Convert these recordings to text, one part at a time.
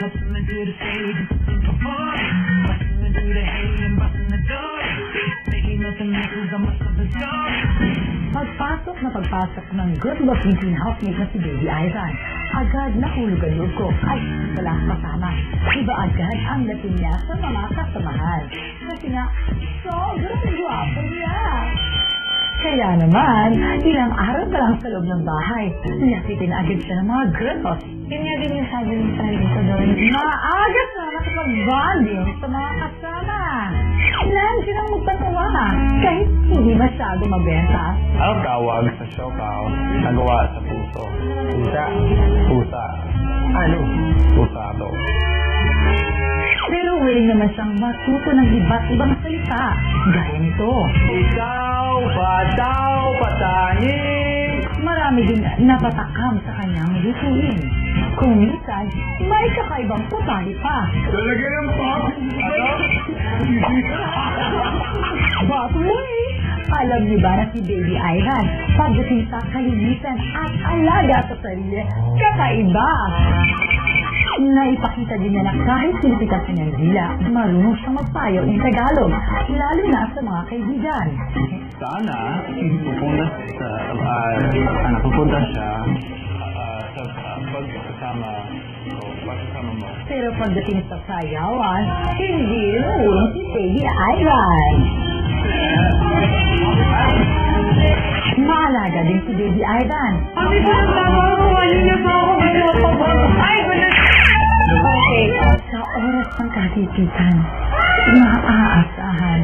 Bustin' into the stage, bustin' into the hay and bustin' the door. Making nothing misses, I'm up the door. Pagpasok na pagpasok ng good looking teen housemate na si Baby Ivan, agad nahulog ang loob ko. Ay, wala kasama. Iba agad ang dating niya sa mga kasamahan. Kasi nga, sobrang gwapo niya. Kaya naman, ilang araw pa lang sa loob ng bahay, niyakitin agad siya ng mga girls. Yun nga din yung sabi ng friend ko doon. Maagas na nakapag-bonding sa mga kasama. Kailangan silang magpatawa kahit hindi masyado mabenta. Ang tawag sa siopaw, nagawa sa puso. Pusa. Pusa. Ano? Pusado. Pero willing naman siyang matuto ng iba't ibang salita. Gaya nito. Ikaw, bataw, patangin. Marami din napatakam sa kanyang lutuin. Kung minsan, may kakaibang putali pa. Talaga ng pop? But wait! Alam niyo ba na si Baby Ivan, pagdating sa kalinisan at alaga sa sarili, kakaiba! Naipakita din niya na kahit sinipitan sa niyang dila, marunong siyang magpayo ng Tagalog, lalo na sa mga kaibigan. Sana, pupunta siya sa pagkasama mo. Pero pagdating sa sayawan, hindi nulong si Baby Ivan. Maalaga din si Baby Ivan. Sabi ko lang tama ako, ano niya ba ako? Ay, gulat! Okay, sa oras ng katipitan, maaasahan.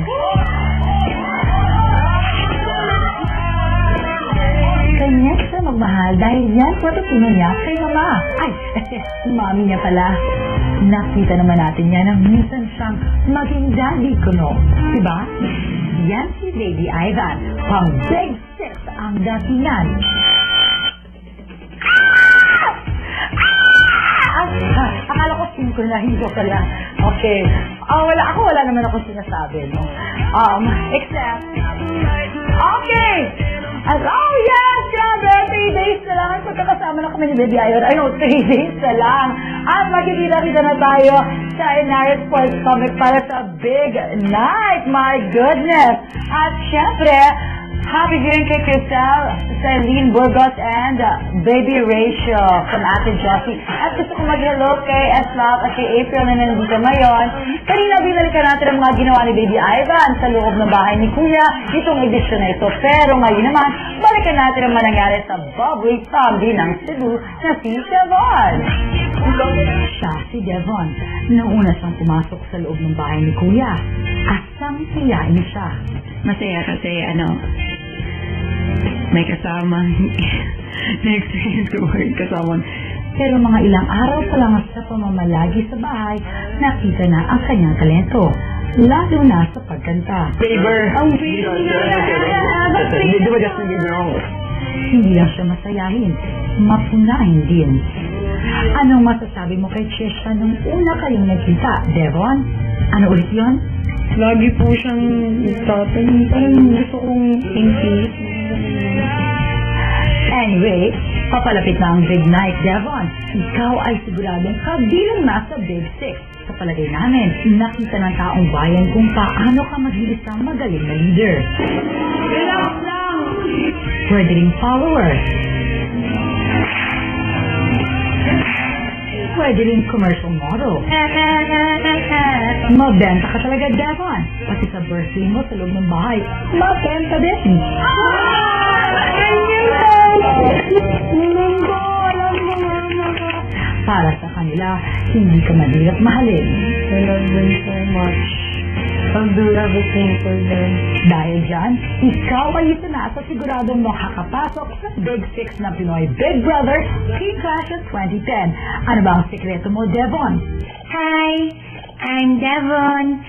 Kanya siya magmahal dahil yan patutunan niya kay mama. Ay, mami niya pala. Nakita naman natin yan ang minsan siyang maging daddy kuno. Diba? Yan si Baby Ivan. Pang big six ang datingan. Akala ko 5 na, hindi ko pala. Okay. Wala naman ako sinasabi, no? Except, okay! Yes! Grabe! 3 days na lang. Pagkakasama na kami ni Baby Ivan. 3 days na lang. At magkikita-kita na tayo sa Inaris Sports Comic para sa big night. My goodness! At syempre, happy viewing kay Crystal, Celine Burgos, and Baby Rachel from Ate Josie. At gusto ko mag-hello kay Eslap at kay April na nandito ngayon. Kanina binalikan natin ang mga ginawa ni Baby Ivan sa loob ng bahay ni Kuya itong edisyon na ito. Pero ngayon naman, balikan natin ang manangyari sa bubbly family ng Cebu na si Devon. Siya si Devon. Nauna siyang pumasok sa loob ng bahay ni Kuya. Asang siyain siya. Masaya kasi, may kasama. Na-experience ko ba yung kasama. Pero mga ilang araw pa lang sa pamamalagi sa bahay, nakita na ang kanyang talento. Lalo na sa pagkanta. Favor! Hindi lang siya masayahin, mapunahin din. Anong masasabi mo kay Chesha nung una kayong nagkita, Devon? Ano ulit yun? Lagi po siyang nagtatanong. Parang gusto kong increase. Anyway, papalapit na ang big night, Devon. Ikaw ay siguradong kabilang na sa big six. Sa palagay namin, nakita ng taong bayan kung paano ka mag-iisang magaling na leader. Relax lang! Pwede rin follower. Pwede rin commercial model. Mabenta ka talaga, Devon. Pati sa birthday mo sa loob ng bahay, mabenta din. Para sa kanila, hindi ka mahirap mahalin. I love them so much. I'll do everything for them. Dahil dyan, ikaw ay isa na sa siguradong makakapasok sa Big Six ng Pinoy Big Brother P-Clashes 2010. Ano ba ang sekreto mo, Devon? Hi, I'm Devon.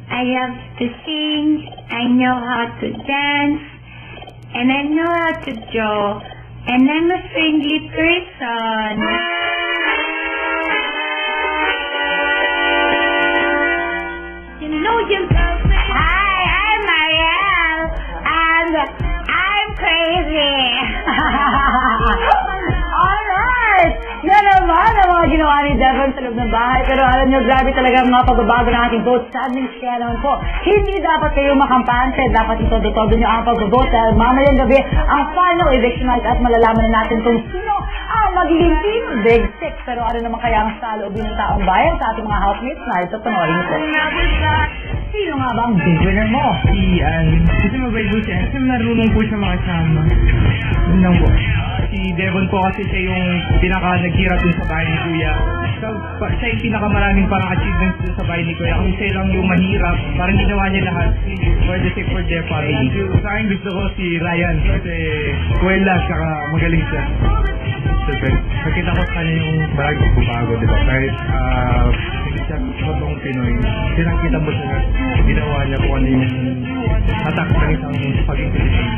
I love to sing. I know how to dance. And I know how to draw. And I'm a friendly person. You know you love me. Hi, I'm Marielle. And I'm crazy. Alright! Yan naman ang mga ginawa ni Devon Devon sa loob ng bahay. Pero alam nyo, grabe talaga ang mga pagbabago ng ating vote standings. Kaya naman po, hindi dapat kayo makampante. Dapat ito-todo nyo ang pagbabote. Dahil mamayang gabi, ang final eviction night at malalaman na natin kung sino ang magiging team Big Six. Pero ano naman kaya ang saloobin ng taong bayan sa ating mga housemates? Narito, panoorin ito. Sino nga ba ang big winner mo? Si kasi mabait po siya. Kasi marunong po siya makasama. Yun lang po. Si Devon po kasi siya yung pinaka-naghirap dun sa bahay ni Kuya. Siya yung pinakamaraming parang achievements dun sa bahay ni Kuya. Kasi siya lang yung mahirap. Parang ginawa niya lahat for the sake for their family. Sa akin gusto ko si Ryan kasi kuwela saka magaling siya. Nakita ko sa kanya yung barag bago, di ba? Kahit siya sabong Pinoy, sinakita mo siya ginawa niya kung ano yung attack ng isang paging Pilipino.